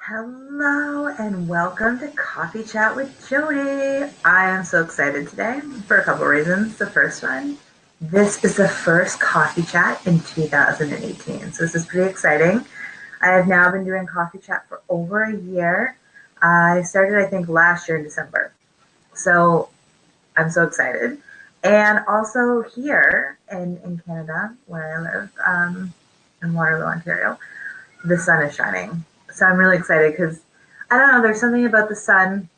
Hello and welcome to Coffee Chat with Jody. I am so excited today for a couple of reasons. The first one, this is the first coffee chat in 2018. So this is pretty exciting. I have now been doing coffee chat for over a year. I started, I think, last year in December. So I'm so excited. And also here in Canada, where I live, in Waterloo, Ontario, the sun is shining. So I'm really excited because I don't know, there's something about the sun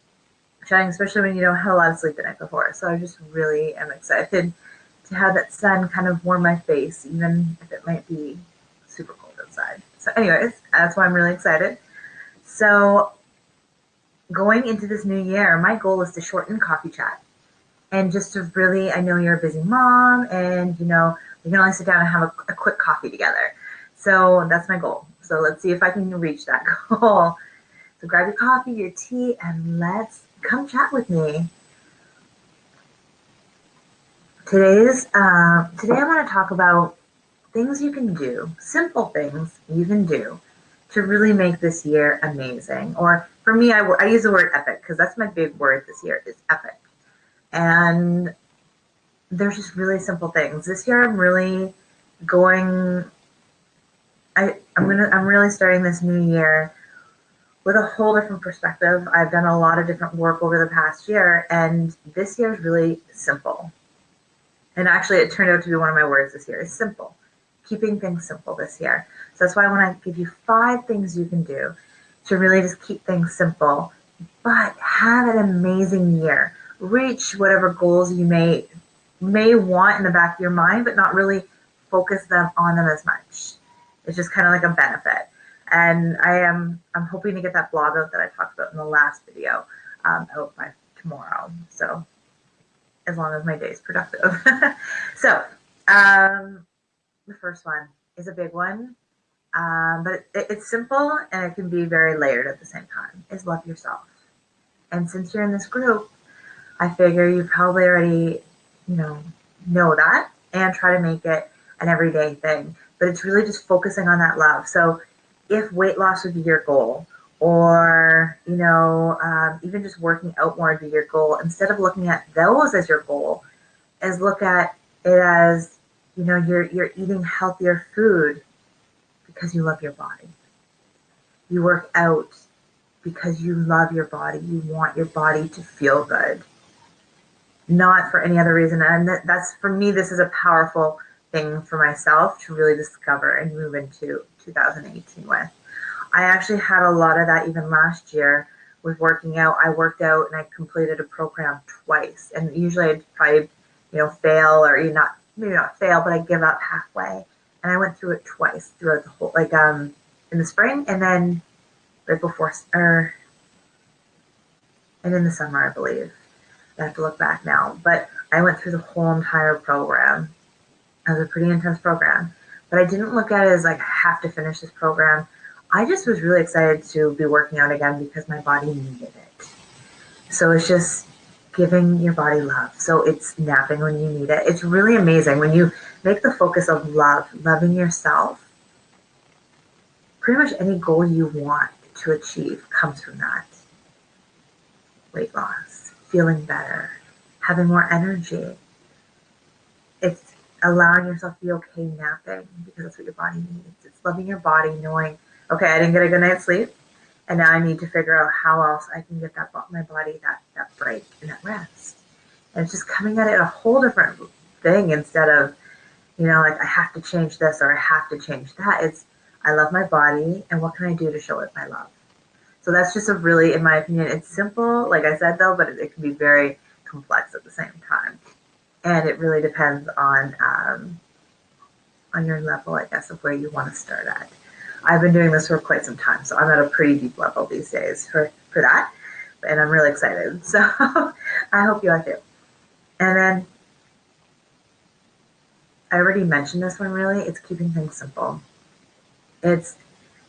shining, especially when you don't have a lot of sleep the night before. So I just really am excited to have that sun kind of warm my face, even if it might be super cold outside. So, anyways, that's why I'm really excited. So, going into this new year, my goal is to shorten coffee chat and just to really, I know you're a busy mom and we can only sit down and have a quick coffee together. So that's my goal. So let's see if I can reach that goal. So grab your coffee, your tea, and let's come chat with me. Today I want to talk about things you can do, simple things you can do to really make this year amazing. Or for me, I use the word epic because that's my big word this year is epic. And there's just really simple things. This year I'm really going I'm really starting this new year with a whole different perspective. I've done a lot of different work over the past year, and this year is really simple. And actually, it turned out to be one of my words this year is simple. Keeping things simple this year. So that's why I want to give you 5 things you can do to really just keep things simple, but have an amazing year. Reach whatever goals you may want in the back of your mind, but not really focus them on them as much. It's just kind of like a benefit. And I'm hoping to get that blog out that I talked about in the last video out by tomorrow. So as long as my day is productive. So the first one is a big one, but it's simple and it can be very layered at the same time. Is love yourself. And since you're in this group, I figure you probably already know that and try to make it an everyday thing. But it's really just focusing on that love. So if weight loss would be your goal, or even just working out more would be your goal, instead of looking at those as your goal, is look at it as you're eating healthier food because you love your body. You work out because you love your body. You want your body to feel good, not for any other reason. And that's, for me, this is a powerful thing for myself to really discover and move into 2018 with. I actually had a lot of that even last year with working out. I worked out and I completed a program twice. And usually I'd probably, fail, or maybe not fail, but I'd give up halfway. And I went through it twice throughout the whole, in the spring and then right before, and in the summer, I believe. I have to look back now. But I went through the whole entire program. It was a pretty intense program. But I didn't look at it as like, I have to finish this program. I just was really excited to be working out again because my body needed it. So it's just giving your body love. So it's napping when you need it. It's really amazing when you make the focus of love, loving yourself. Pretty much any goal you want to achieve comes from that. Weight loss, feeling better, having more energy. It's allowing yourself to be okay napping because that's what your body needs. It's loving your body, knowing, okay, I didn't get a good night's sleep, and now I need to figure out how else I can get my body that break and that rest. And it's just coming at it a whole different thing instead of, like I have to change this or I have to change that. It's I love my body and what can I do to show it my love? So that's just a really, in my opinion, it's simple, like I said though, but it can be very complex at the same time. And it really depends on your level, I guess, of where you want to start at. I've been doing this for quite some time, so I'm at a pretty deep level these days for that, and I'm really excited. So I hope you are too. And then I already mentioned this one. Really, it's keeping things simple. It's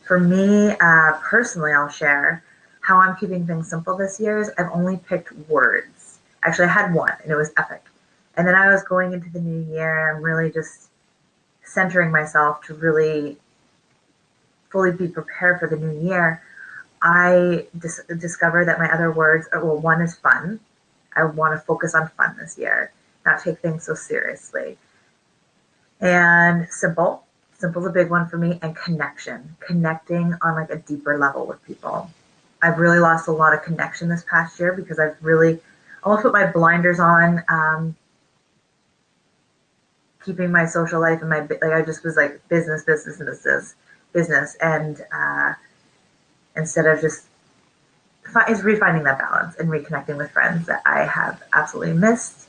for me personally. I'll share how I'm keeping things simple this year. Is I've only picked words. Actually, I had one, and it was epic. And then I was going into the new year. I'm really just centering myself to really fully be prepared for the new year. I discovered that my other words are, well, one is fun. I want to focus on fun this year, not take things so seriously. And simple. Simple's a big one for me. And connection. Connecting on like a deeper level with people. I've really lost a lot of connection this past year because I've really almost put my blinders on, keeping my social life and my, like, I just was like business, business, and business. And instead of just is refinding that balance and reconnecting with friends that I have absolutely missed,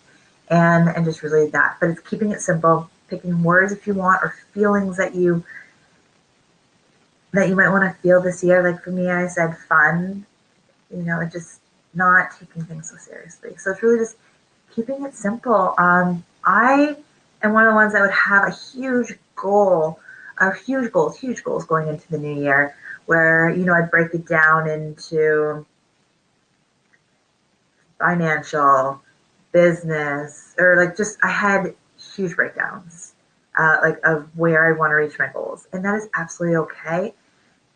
and just really that. But it's keeping it simple, picking words if you want, or feelings that you might want to feel this year. Like for me, I said fun, and just not taking things so seriously. So it's really just keeping it simple. I am one of the ones that would have a huge goal, or huge goals going into the new year, where I'd break it down into financial, business, or like just I had huge breakdowns, like of where I want to reach my goals, and that is absolutely okay.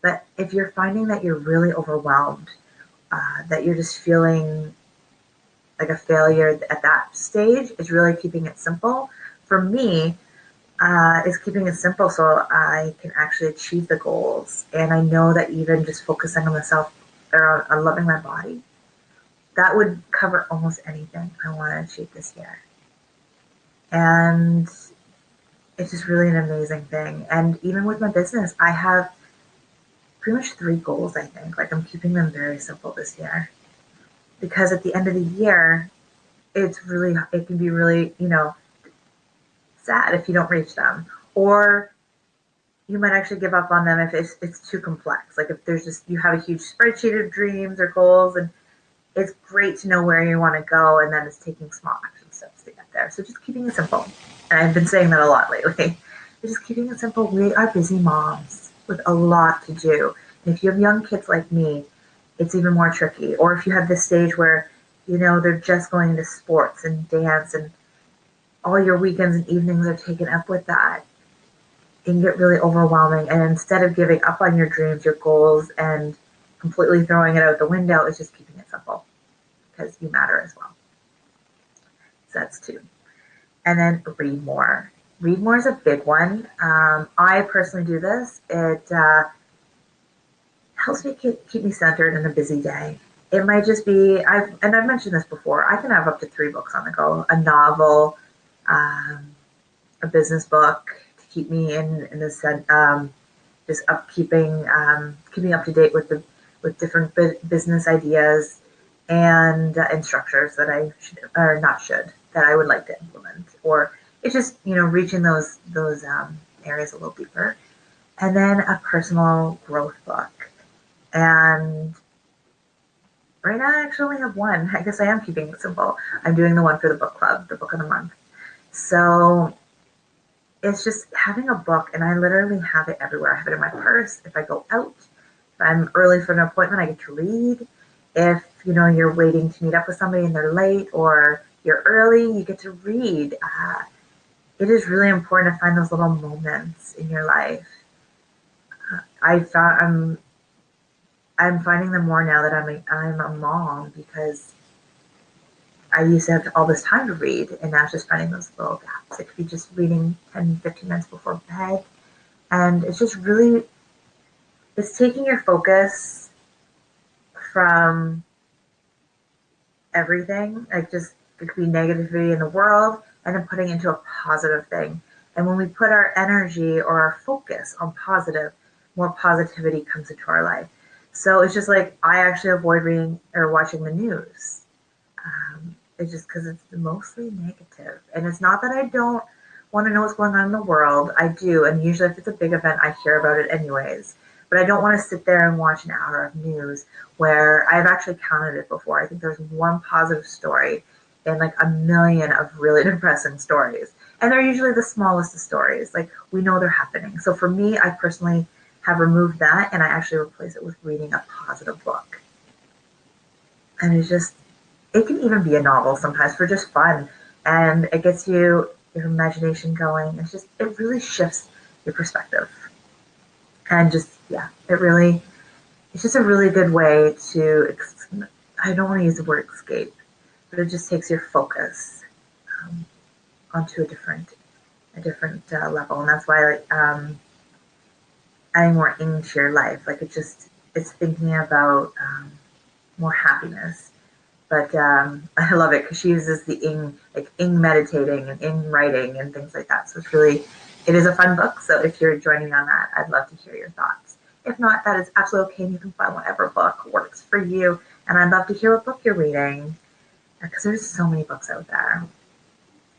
But if you're finding that you're really overwhelmed, that you're just feeling like a failure at that stage, is really keeping it simple. For me, is keeping it simple so I can actually achieve the goals. And I know that even just focusing on myself or on loving my body, that would cover almost anything I want to achieve this year. And it's just really an amazing thing. And even with my business, I have pretty much three goals, I think. Like I'm keeping them very simple this year. Because at the end of the year, it can be really, sad if you don't reach them. Or you might actually give up on them if it's too complex. Like if there's just, you have a huge spreadsheet of dreams or goals, and it's great to know where you want to go, and then it's taking small action steps to get there. So just keeping it simple. And I've been saying that a lot lately. Just keeping it simple. We are busy moms with a lot to do. And if you have young kids like me, it's even more tricky. Or if you have this stage where, they're just going into sports and dance, and all your weekends and evenings are taken up with that, it can get really overwhelming. And instead of giving up on your dreams, your goals, and completely throwing it out the window, it's just keeping it simple because you matter as well. So that's two. And then read more. Read more is a big one. I personally do this. It helps me keep me centered in a busy day. It might just be, I've mentioned this before, I can have up to three books on the go: a novel, um, a business book to keep me in the sense, just keeping up to date with different business ideas and structures that I should, or not should, that I would like to implement. Or it's just reaching those areas a little deeper. And then a personal growth book. And right now I actually only have one. I guess I am keeping it simple. I'm doing the one for the book club, the book of the month. So it's just having a book, and I literally have it everywhere. I have it in my purse. If I go out, if I'm early for an appointment, I get to read. If you're waiting to meet up with somebody and they're late, or you're early, you get to read. It is really important to find those little moments in your life. I found I'm finding them more now that I'm a mom, because I used to have all this time to read, and now it's just finding those little gaps. It could be just reading 10, 15 minutes before bed. And it's just really, it's taking your focus from everything, like just it could be negativity in the world, and then putting it into a positive thing. And when we put our energy or our focus on positive, more positivity comes into our life. So it's just like I actually avoid reading or watching the news. It's just because it's mostly negative. And it's not that I don't want to know what's going on in the world. I do. And usually if it's a big event, I hear about it anyways. But I don't want to sit there and watch an hour of news where I've actually counted it before. I think there's one positive story in like a million of really depressing stories. And they're usually the smallest of stories. Like we know they're happening. So for me, I personally have removed that, and I actually replace it with reading a positive book. And it's just, it can even be a novel sometimes for just fun. And it gets your imagination going. It's just, it really shifts your perspective. And just, yeah, it really it's just a really good way to, I don't want to use the word escape, but it just takes your focus um, onto a different level. And that's why like adding more into your life, like it's thinking about more happiness. But I love it because she uses the ing, like ing meditating and ing writing and things like that. So it is a fun book. So if you're joining on that, I'd love to hear your thoughts. If not, that is absolutely okay. And you can find whatever book works for you. And I'd love to hear what book you're reading because there's so many books out there.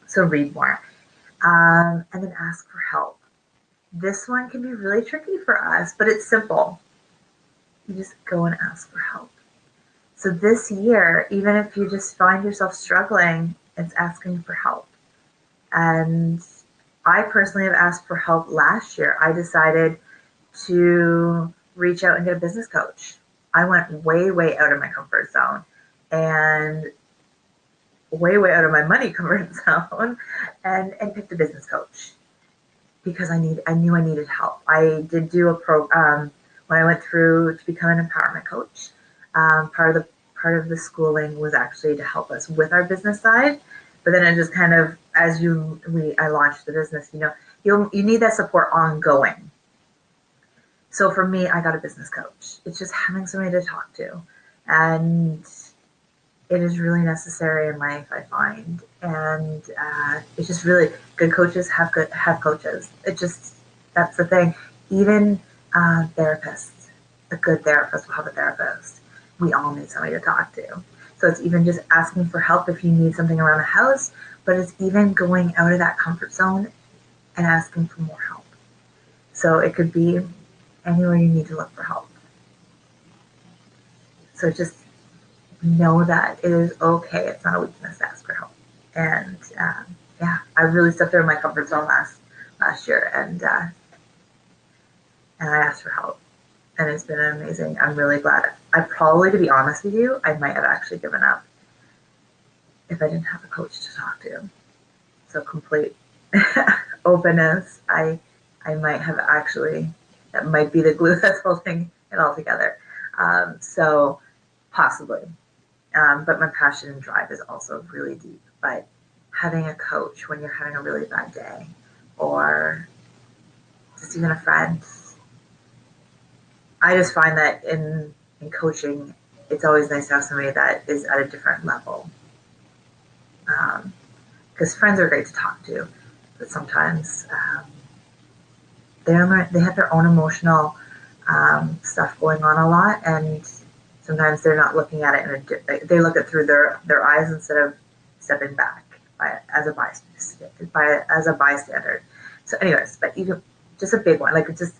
So read more. And then ask for help. This one can be really tricky for us, but it's simple. You just go and ask for help. So this year, even if you just find yourself struggling, it's asking for help. And I personally have asked for help last year. I decided to reach out and get a business coach. I went way, way out of my comfort zone and way, way out of my money comfort zone and picked a business coach because I knew I needed help. I did do when I went through to become an empowerment coach. Part of the schooling was actually to help us with our business side, but then it just kind of I launched the business. You need that support ongoing. So for me, I got a business coach. It's just having somebody to talk to, and it is really necessary in life, I find. And it's just really good coaches have coaches. It just that's the thing. Even therapists, a good therapist will have a therapist. We all need somebody to talk to. So it's even just asking for help if you need something around the house, but it's even going out of that comfort zone and asking for more help. So it could be anywhere you need to look for help. So just know that it is okay. It's not a weakness to ask for help. And yeah, I really stepped out of my comfort zone last year, and I asked for help, and it's been amazing. I'm really glad. I probably, to be honest with you, I might have actually given up if I didn't have a coach to talk to. So complete openness. I might have actually, that might be the glue that's holding it all together. So possibly. But my passion and drive is also really deep. But having a coach when you're having a really bad day, or just even a friend, I just find that in coaching, it's always nice to have somebody that is at a different level. Because friends are great to talk to, but sometimes they have their own emotional stuff going on a lot, and sometimes they're not looking at it they look at through their eyes instead of stepping back as a bystander. So, anyways, but just a big one, like it's just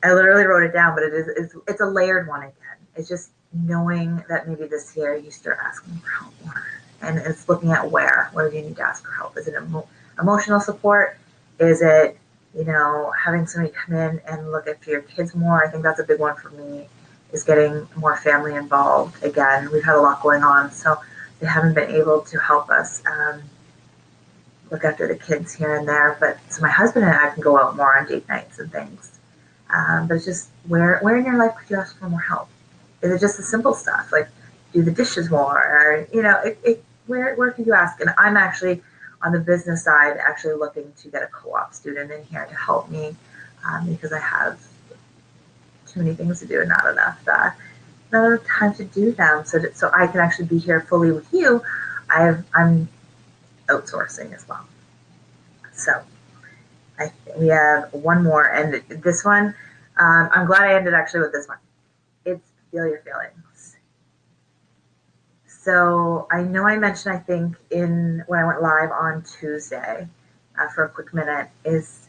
I literally wrote it down, but it's a layered one again. It's just knowing that maybe this year you start asking for help more, and it's looking at where do you need to ask for help? Is it emotional support? Is it having somebody come in and look after your kids more? I think that's a big one for me. Is getting more family involved. Again, we've had a lot going on, so they haven't been able to help us look after the kids here and there. But so my husband and I can go out more on date nights and things. But it's just where in your life could you ask for more help? Is it just the simple stuff like do the dishes more, or where could you ask? And I'm actually on the business side actually looking to get a co-op student in here to help me because I have too many things to do and not enough time to do them. So I can actually be here fully with you. I'm outsourcing as well. So we have one more, and this one, I'm glad I ended actually with this one. It's feel your feelings. So I know I mentioned, I think, when I went live on Tuesday for a quick minute, is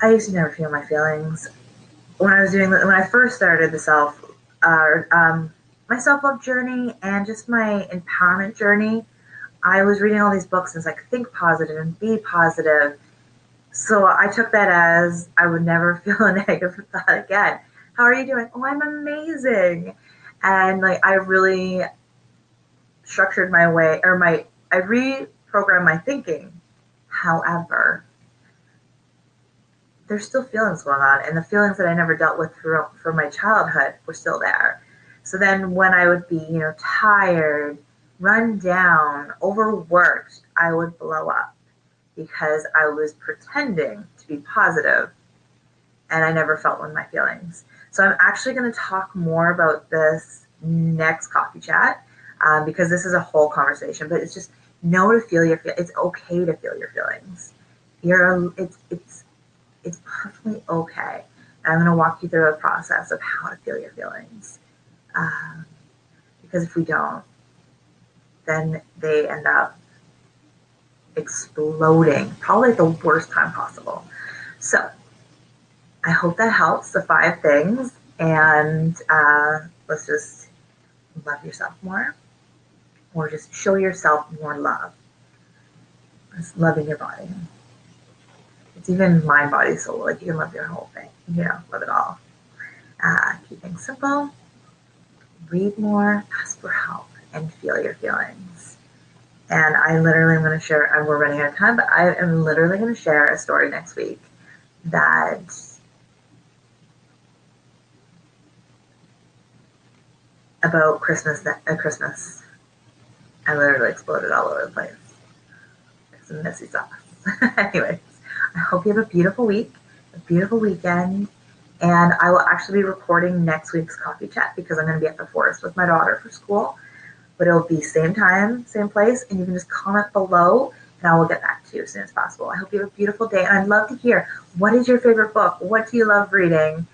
I used to never feel my feelings. When I first started my self-love journey and just my empowerment journey, I was reading all these books and it's like, think positive and be positive. So I took that as I would never feel a negative thought again. How are you doing? Oh, I'm amazing. And like, I really structured my way, I reprogrammed my thinking. However, there's still feelings going on, and the feelings that I never dealt with from my childhood were still there. So then when I would be, tired, run down, overworked, I would blow up because I was pretending to be positive and I never felt my feelings. So I'm actually going to talk more about this next coffee chat because this is a whole conversation, but it's just know to feel your feelings. It's okay to feel your feelings. It's perfectly okay. And I'm going to walk you through a process of how to feel your feelings. Um, because if we don't, then they end up exploding, probably at the worst time possible. So I hope that helps, the 5 things. And let's just love yourself more, or just show yourself more love. It's loving your body. It's even mind, body, soul. Like you can love your whole thing, love it all. Keep things simple, read more, ask for help, and feel your feelings. And I literally am going to share, and we're running out of time, but I am literally going to share a story next week that about Christmas. I literally exploded all over the place. It's a messy sauce. Anyways, I hope you have a beautiful week, a beautiful weekend, and I will actually be recording next week's coffee chat because I'm going to be at the forest with my daughter for school. But it'll be same time, same place, and you can just comment below, and I will get back to you as soon as possible. I hope you have a beautiful day, and I'd love to hear, what is your favorite book? What do you love reading?